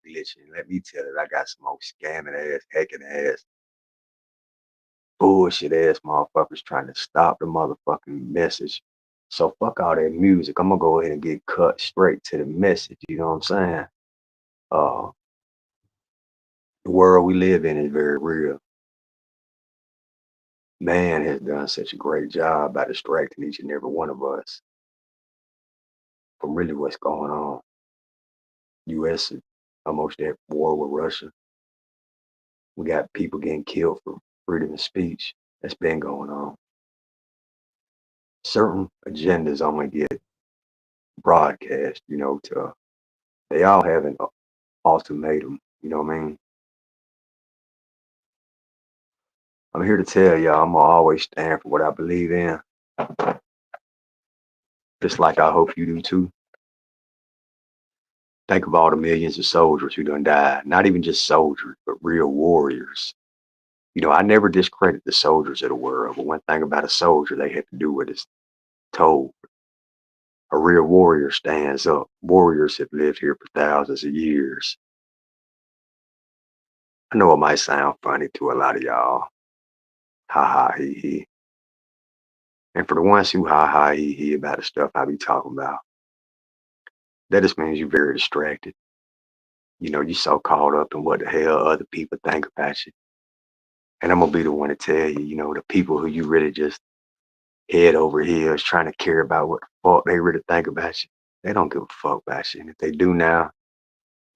glitching. Let me tell it, I got some old scamming ass, hacking ass, bullshit ass motherfuckers trying to stop the motherfucking message. So fuck all that music. I'm gonna go ahead and get cut straight to the message. You know what I'm saying? Uh, the world we live in is very real. Man has done such a great job by distracting each and every one of us from really what's going on. U.S. is almost at war with Russia. We got people getting killed for freedom of speech. That's been going on. Certain agendas only get broadcast, to they all have an ultimatum. You know what I mean? I'm here to tell y'all I'm gonna always stand for what I believe in, just like I hope you do too. Think of all the millions of soldiers who done died. Not even just soldiers, but real warriors. I never discredit the soldiers of the world, but one thing about a soldier, they have to do what is told. A real warrior stands up. Warriors have lived here for thousands of years. I know it might sound funny to a lot of y'all. Ha ha he he. And for the ones who ha ha he he about the stuff I be talking about, that just means you're very distracted. You so caught up in what the hell other people think about you. And I'm gonna be the one to tell you, the people who you really just head over heels trying to care about what the fuck they really think about you. They don't give a fuck about you. And if they do now,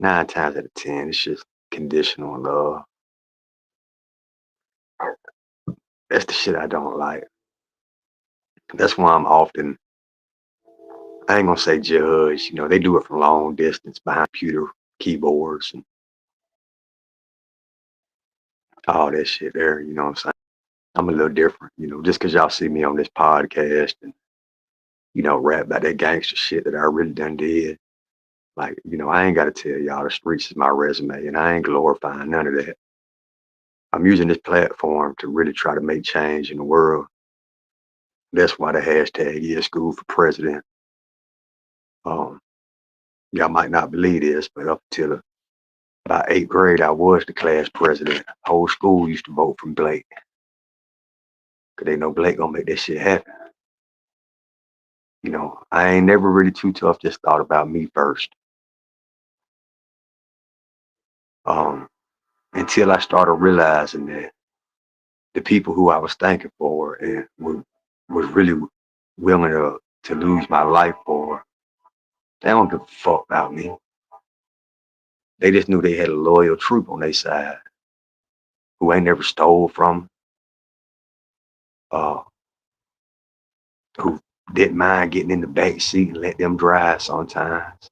9 times out of 10, it's just conditional love. That's the shit I don't like. That's why I'm often, I ain't gonna say judge, they do it from long distance behind computer keyboards and all that shit there, you know what I'm saying? I'm a little different, just cause y'all see me on this podcast and, rap about that gangster shit that I really done did. Like, I ain't gotta tell y'all the streets is my resume and I ain't glorifying none of that. I'm using this platform to really try to make change in the world. That's why the hashtag is Scoob for president. Um, y'all might not believe this, but up till about 8th grade, I was the class president. Whole school used to vote for Blake. Cause they know Blake gonna make that shit happen. I ain't never really too tough, just thought about me first. Um, until I started realizing that the people who I was thanking for and was really willing to lose my life for, they don't give a fuck about me. They just knew they had a loyal troop on their side who ain't never stole from, uh, who didn't mind getting in the back seat and let them drive sometimes.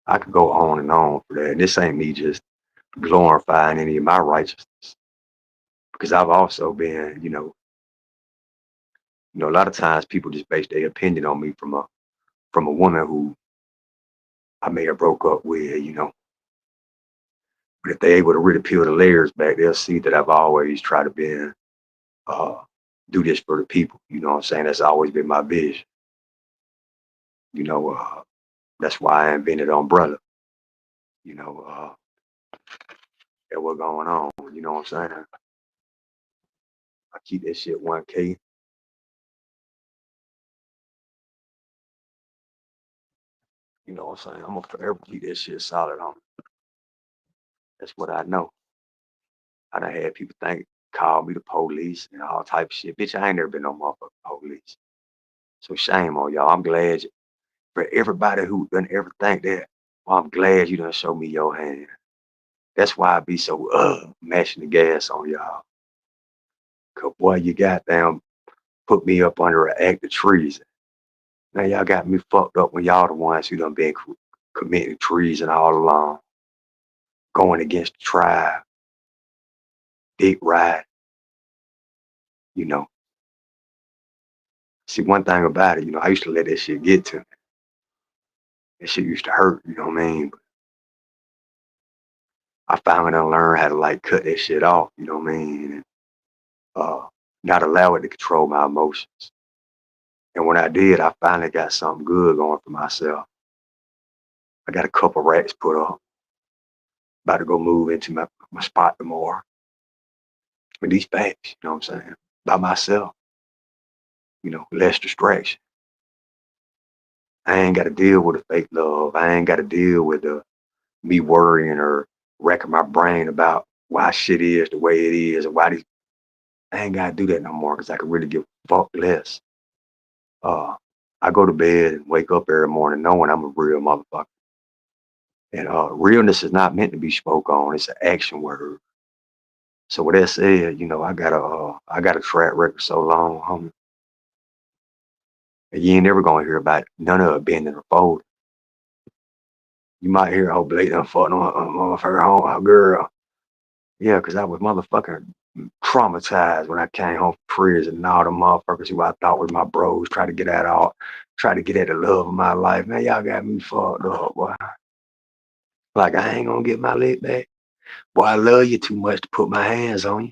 I could go on and on for that. And this ain't me just glorifying any of my righteousness because I've also been, a lot of times people just base their opinion on me from a woman who I may have broke up with. But if they're able to really peel the layers back, they'll see that I've always tried to uh, do this for the people. You know what I'm saying? That's always been my vision. You know, uh, that's why I invented Umbrella. You know, that what's going on. You know what I'm saying? I keep that shit 1K. You know what I'm saying? I'm gonna forever keep that shit solid on. That's what I know. I done had people call me the police and all type of shit. Bitch, I ain't never been no motherfucking police. So shame on y'all. I'm glad for everybody who done ever think that. Well, I'm glad you done show me your hand. That's why I be so mashing the gas on y'all. Cause boy, you goddamn put me up under an act of treason. Now y'all got me fucked up when y'all the ones who done been committing treason all along, going against the tribe, dick ride. You know, see one thing about it, I used to let that shit get to me. That shit used to hurt. You know what I mean? But I finally done learned how to like cut that shit off. You know what I mean? And not allow it to control my emotions. And when I did, I finally got something good going for myself. I got a couple racks put up. About to go move into my spot tomorrow. With these facts, you know what I'm saying? By myself, less distraction. I ain't got to deal with the fake love. I ain't got to deal with me worrying or wrecking my brain about why shit is the way it is or why these. I ain't got to do that no more because I can really give a fuck less. I go to bed and wake up every morning knowing I'm a real motherfucker. And realness is not meant to be spoke on. It's an action word. So with that said, I got a track record so long, homie. And you ain't never gonna hear about none of it being in the fold. You might hear, oh, Blake done fucked on her home, girl. Yeah, because I was motherfucking traumatized when I came home from prison and all the motherfuckers who I thought was my bros try to get at the love of my life. Man, y'all got me fucked up, boy. Like I ain't gonna get my leg back. Boy, I love you too much to put my hands on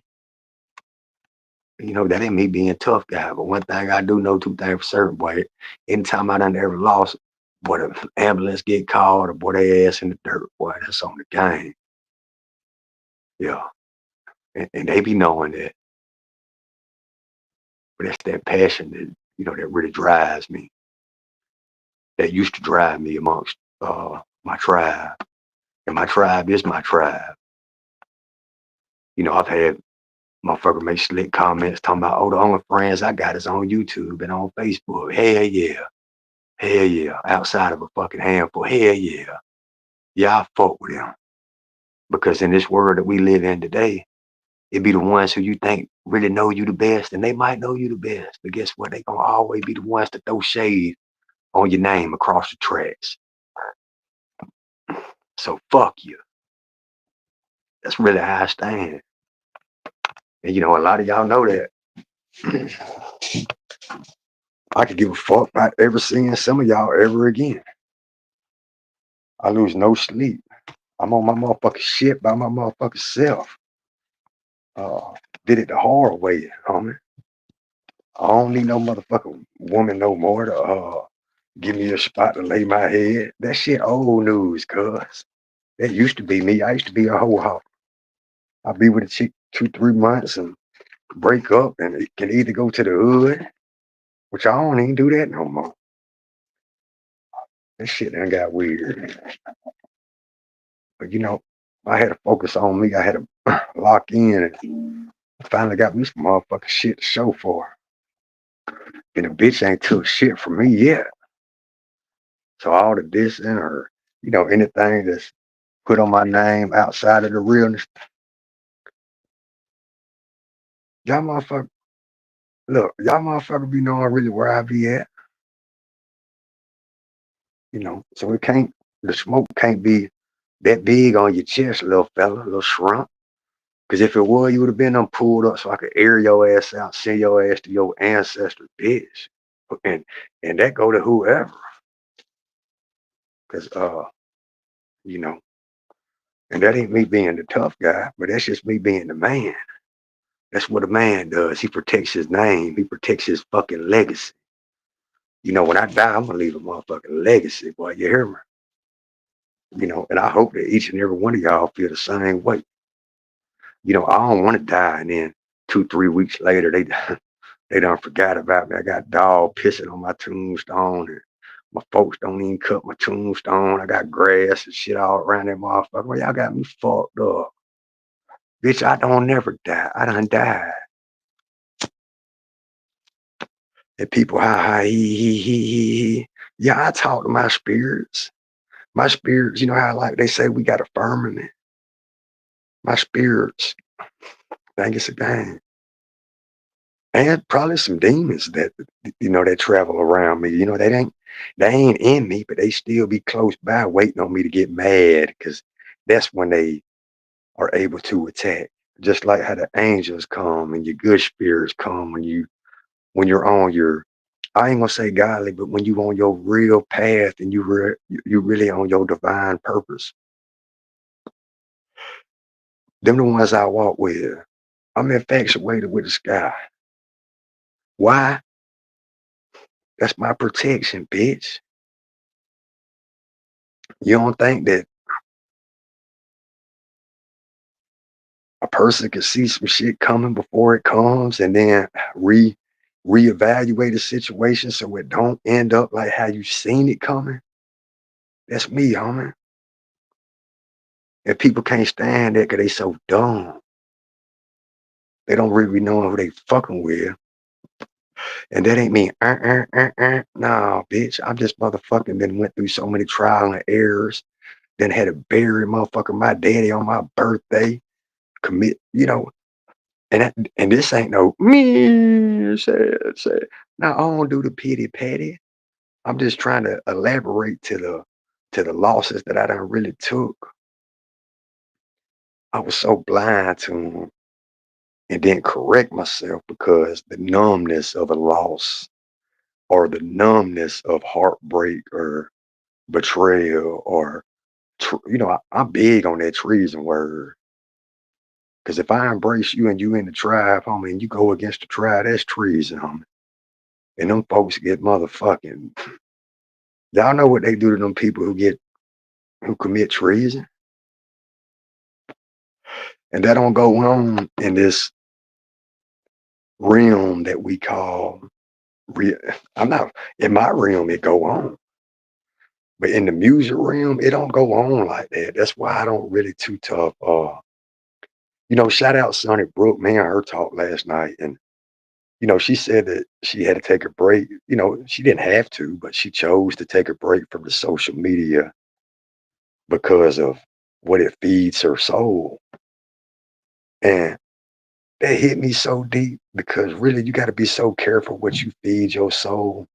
you. That ain't me being a tough guy. But one thing I do know, two things for certain, boy. Anytime I done ever lost, boy, the ambulance get called or boy, they ass in the dirt, boy, that's on the game. Yeah. And they be knowing that. But that's that passion that really drives me. That used to drive me amongst my tribe. And my tribe is my tribe. I've had motherfucker make slick comments talking about, oh, the only friends I got is on YouTube and on Facebook. Hell yeah. Hell yeah. Outside of a fucking handful. Hell yeah. Yeah, I fuck with them. Because in this world that we live in today, it be the ones who you think really know you the best, and they might know you the best. But guess what? They gonna always be the ones to throw shade on your name across the tracks. So fuck you. That's really how I stand. And a lot of y'all know that. I could give a fuck about ever seeing some of y'all ever again. I lose no sleep. I'm on my motherfucking shit by my motherfucking self. Did it the hard way, homie. I don't need no motherfucking woman no more to give me a spot to lay my head. That shit old news, cuz. That used to be me. I used to be a hoe hop. I'd be with a chick 2-3 months and break up and it can either go to the hood, which I don't even do that no more. That shit done got weird. But I had to focus on me. I had to lock in and finally got me some motherfucking shit to show for. And the bitch ain't took shit from me yet. So all the dissing or, anything that's put on my name outside of the realness, y'all motherfucker, look, y'all motherfucker be knowing really where I be at. So the smoke can't be that big on your chest, little fella, little shrunk. Because if it was, you would have been pulled up so I could air your ass out, send your ass to your ancestors, bitch. And that go to whoever. Because and that ain't me being the tough guy, but that's just me being the man. That's what a man does. He protects his name. He protects his fucking legacy. When I die, I'm gonna leave a motherfucking legacy, boy. You hear me? And I hope that each and every one of y'all feel the same way. I don't want to die and then 2-3 weeks later they done forgot about me. I got dog pissing on my tombstone and my folks don't even cut my tombstone. I got grass and shit all around that motherfucker. Well, y'all got me fucked up. Bitch, I don't never die. I done died. And people, hi, he. Yeah, I talk to my spirits. My spirits, how like they say we got a firmament. My spirits think it's a game. And probably some demons that travel around me. They ain't in me, but they still be close by waiting on me to get mad because that's when they are able to attack. Just like how the angels come and your good spirits come when you're on your, I ain't gonna say godly, but when you on your real path and you really on your divine purpose. Them the ones I walk with. I'm infatuated with the sky. Why? That's my protection, bitch. You don't think that a person can see some shit coming before it comes and then reevaluate the situation so it don't end up like how you seen it coming? That's me, homie. And people can't stand that because they so dumb. They don't really know who they fucking with. And that ain't me. Nah, bitch. I'm just motherfucking been went through so many trial and errors. Then had to bury motherfucking my daddy on my birthday. Commit, and this ain't no me said. Now I don't do the pity patty. I'm just trying to elaborate to the losses that I done really took. I was so blind to them and didn't correct myself because the numbness of a loss or the numbness of heartbreak or betrayal or I'm big on that treason word. Because if I embrace you and you in the tribe, homie, and you go against the tribe, that's treason, homie. And them folks get motherfucking. Y'all know what they do to them people who commit treason, and that don't go on in this realm that we call. I'm not in my realm. It go on, but in the music realm, it don't go on like that. That's why I don't really too tough. Shout out Sonny Brook, man. Her talk last night, and she said that she had to take a break. She didn't have to, but she chose to take a break from the social media because of what it feeds her soul. And that hit me so deep because really you got to be so careful what you feed your soul.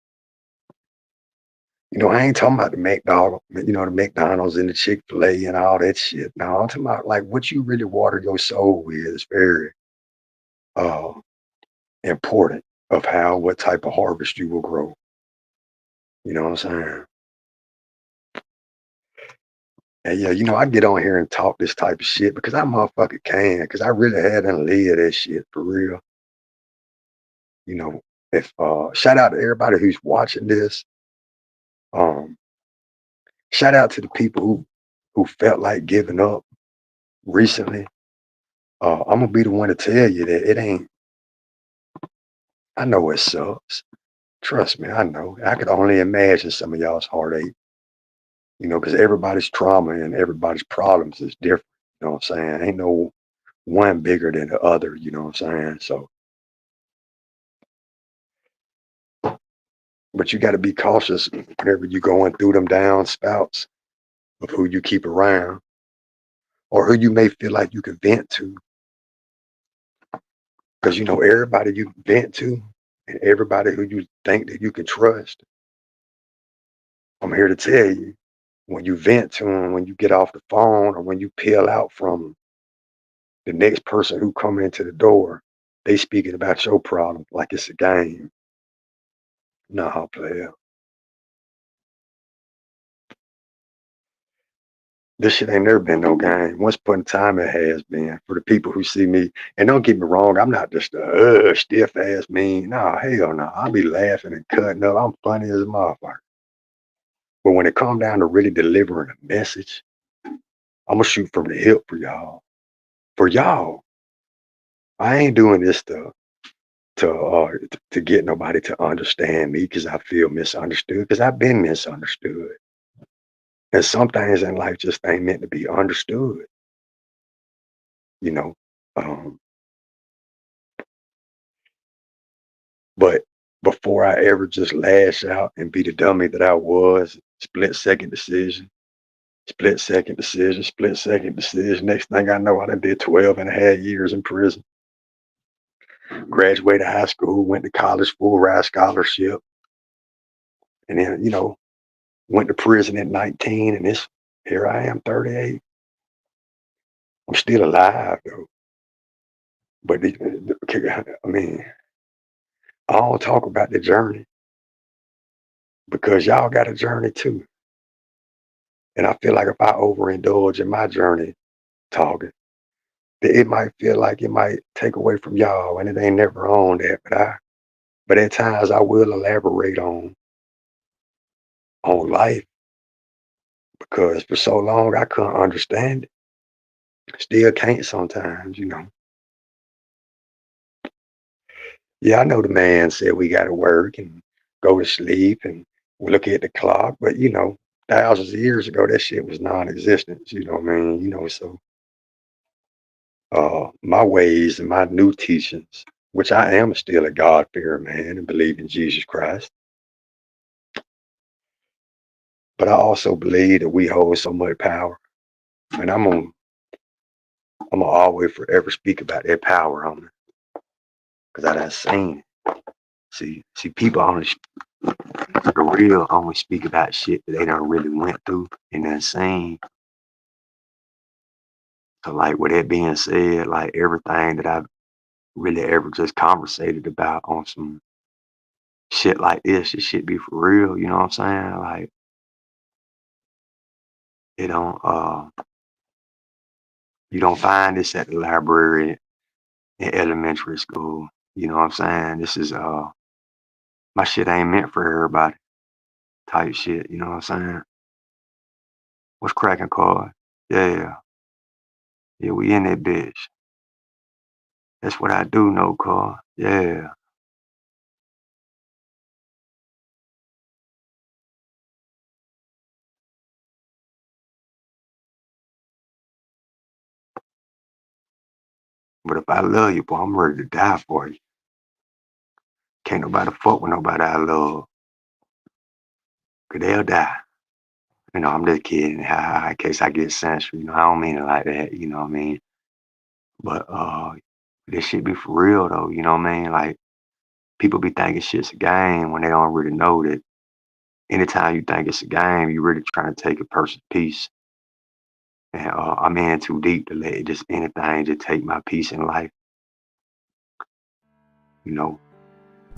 I ain't talking about the McDonald's and the Chick-fil-A and all that shit. No, I'm talking about like what you really water your soul with is very uh important of what type of harvest you will grow. You know what I'm saying? And yeah, I get on here and talk this type of shit because I motherfucking can, because I really had to live that shit for real. If shout out to everybody who's watching this. Um, Shout out to the people who felt like giving up recently. I'm gonna be the one to tell you that it ain't. I know it sucks. Trust me, I know. I could only imagine some of y'all's heartache. Because everybody's trauma and everybody's problems is different. You know what I'm saying? Ain't no one bigger than the other. You know what I'm saying? So, but you got to be cautious whenever you're going through them down spouts of who you keep around or who you may feel like you can vent to. Because everybody you vent to and everybody who you think that you can trust, I'm here to tell you, when you vent to them, when you get off the phone or when you peel out from the next person who come into the door, they speaking about your problem like it's a game. Nah, player. This shit ain't never been no game. Once upon a time, it has been. For the people who see me, and don't get me wrong, I'm not just a stiff ass mean. Nah, hell no. I'll be laughing and cutting up. I'm funny as a motherfucker. But when it come down to really delivering a message, I'm gonna shoot from the hip for y'all. For y'all, I ain't doing this to get nobody to understand me because I feel misunderstood. Because I've been misunderstood, and some things in life just ain't meant to be understood. You know, um, but before I ever just lash out and be the dummy that I was, split second decision, split second decision, split second decision. Next thing I know, I done did 12 and a half years in prison. Graduated high school, went to college, full ride scholarship, and then went to prison at 19, and here I am, 38. I'm still alive though, but I mean, I don't talk about the journey because y'all got a journey too, and I feel like if I overindulge in my journey talking, it might feel like it might take away from y'all, and it ain't never on that. But at times I will elaborate on life because for so long I couldn't understand it. Still can't sometimes, Yeah, I know the man said we got to work and go to sleep and we look at the clock, but thousands of years ago, that shit was non-existent. You know what I mean? So my ways and my new teachings, which I am still a God-fearing man and believe in Jesus Christ, but I also believe that we hold so much power, and I'm gonna always forever speak about that power, homie, because I done seen it. See, people only the real only speak about shit that they done really went through and done seen. So, like, with that being said, like everything that I've really ever just conversated about on some shit like this should be for real. You know what I'm saying? Like, it don't you don't find this at the library in elementary school. You know what I'm saying? This is my shit ain't meant for everybody type shit. You know what I'm saying? What's cracking, card? Yeah, yeah, we in that bitch. That's what I do know, card. Yeah. But if I love you, boy, I'm ready to die for you. Can't nobody fuck with nobody I love. Cause they'll die. I'm just kidding. In case I get censored, I don't mean it like that, you know what I mean? But this shit be for real though, you know what I mean? Like people be thinking shit's a game when they don't really know that anytime you think it's a game, you're really trying to take a person's peace. And I'm in too deep to let just anything just take my peace in life.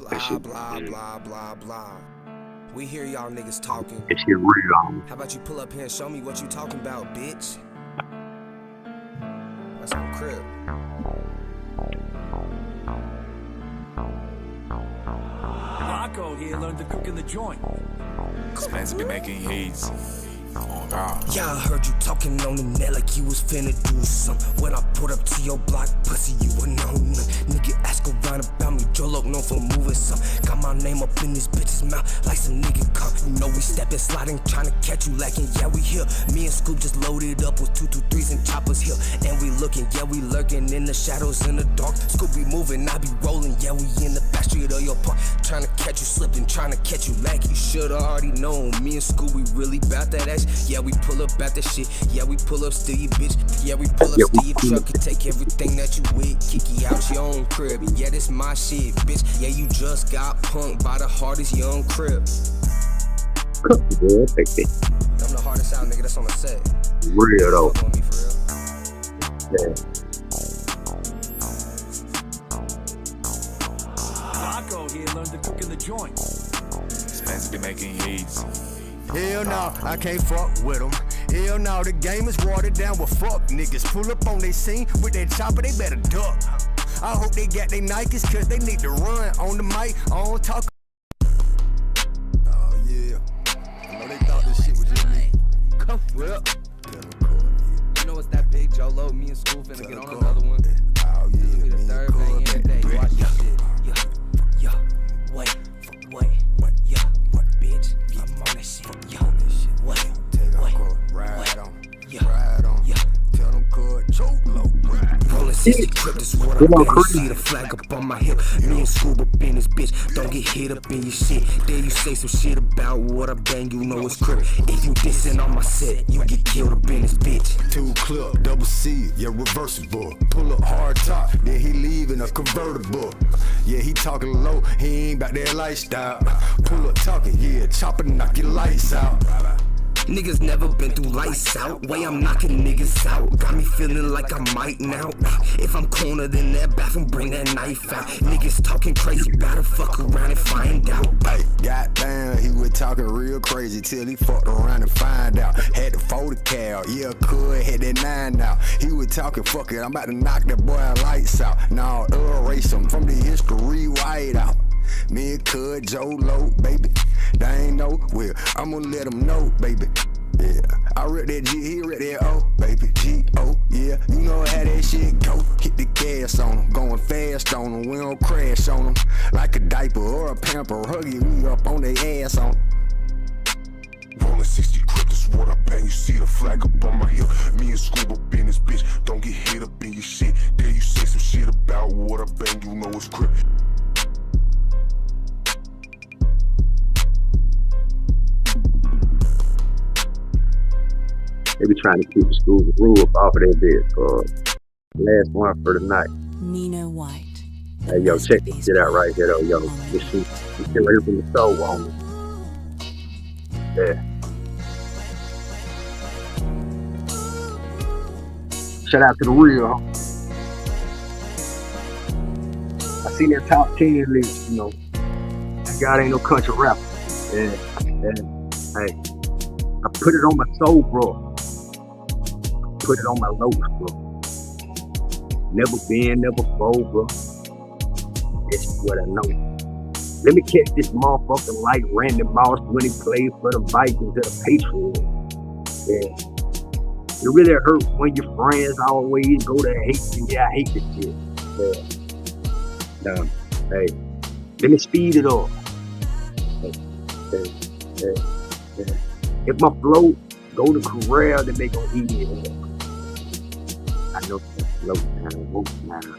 That shit. Blah, blah, blah, blah. We hear y'all niggas talking. That shit real. How about you pull up here and show me what you talking about, bitch? That's on crib. Rocco here learned to cook in the joint. Spence be making hits. Oh God. Yeah, I heard you talking on the net like you was finna do something. When I put up to your block, pussy, you would know nothing. Nigga ask around about me, Jolo known for moving some. Got my name up in this bitch's mouth like some nigga come. You know we stepping, sliding, trying to catch you lacking. Yeah, we here. Me and Scoob just loaded up with 223s and choppers here. And we looking, yeah, we lurking in the shadows in the dark. Scoob be moving, I be rolling, yeah, we in the back street of your park. Trying to catch you slipping, trying to catch you lacking. You should already know, me and Scoob, we really bout that action. Yeah, we pull up at the shit. Yeah, we pull up still your bitch. Yeah, we pull up still your truck and take everything that you with. Kick you out your own crib. Yeah, this my shit, bitch. Yeah, you just got punked by the hardest young crib. I'm the hardest out, nigga. That's on the set. Real though. On me for real. Yeah. Rocco here learned to cook in the joint. Spence be making hits. Hell no, I can't fuck with them. Hell no, the game is watered down with fuck niggas. Pull up on they scene with that chopper, they better duck. I hope they got they Nikes, cause they need to run on the mic, on talk. Oh yeah, I know they thought this shit was just me. Come real. You know it's that big Jolo, me and Scoob finna get on another one. Oh yeah, this be the third thing in the day. Watch this shit. Yo, wait, yeah, bitch, I'm on that shit. Yo, wait, ride on, tell them cut, choke low. Rolling 60 clip, this is what I'm gonna see. The flag up on my hip. Me and Scoob up in this bitch. Don't get hit up in your shit. Then you say some shit about what I bang, you know it's crip. If you dissing on my set, you get killed up in this bitch. 2 clip, double C, yeah, reversible. Pull up hard top, then he leave in a convertible. Yeah, he talking low, he ain't about that lifestyle. Pull up talking, yeah, chopper knock your lights out. Niggas never been through lights out. Way I'm knocking niggas out. Got me feeling like I might now. If I'm cornered in that bathroom, bring that knife out. Niggas talking crazy, better fuck around and find out. Hey, goddamn, he was talking real crazy till he fucked around and find out. Had to fold the cow, yeah, could had that 9 out. He was talking, fuck it, I'm about to knock that boy lights out. Now erase him from the history white out. Me and Cud, Joe Low, baby. They ain't know, well, I'm gonna let them know, baby. Yeah, I rip that G, he rip that O, baby, G-O, yeah. You know how that shit go. Hit the gas on them, going fast on them. We don't crash on them. Like a diaper or a pamper, hugging me up on their ass on 'em. Rolling 60 grip, this what I bang. You see the flag up on my hip. Me and Scoob up in this bitch. Don't get hit up in your shit. There you say some shit about what I bang, you know it's grip. They be trying to keep the school rule up off of their bed. Last one for the night. Nino White. Hey, yo, check this shit out right here, though, yo. This shit right here from the stove on me. Yeah. Shout out to the real, huh? I seen that top 10 list, you know. That guy ain't no country rapper. Yeah. Hey, I put it on my soul, bro. Put it on my lows, bro. Never been, never fold, bro. That's what I know. Let me catch this motherfucker like Randy Moss when he played for the Vikings or the Patriots. Yeah. It really hurts when your friends always go to hate you. Yeah, I hate this shit. Yeah. Hey, let me speed it up. Hey. If my flow go to Corral, then they gon' eat it. I know it's slow down,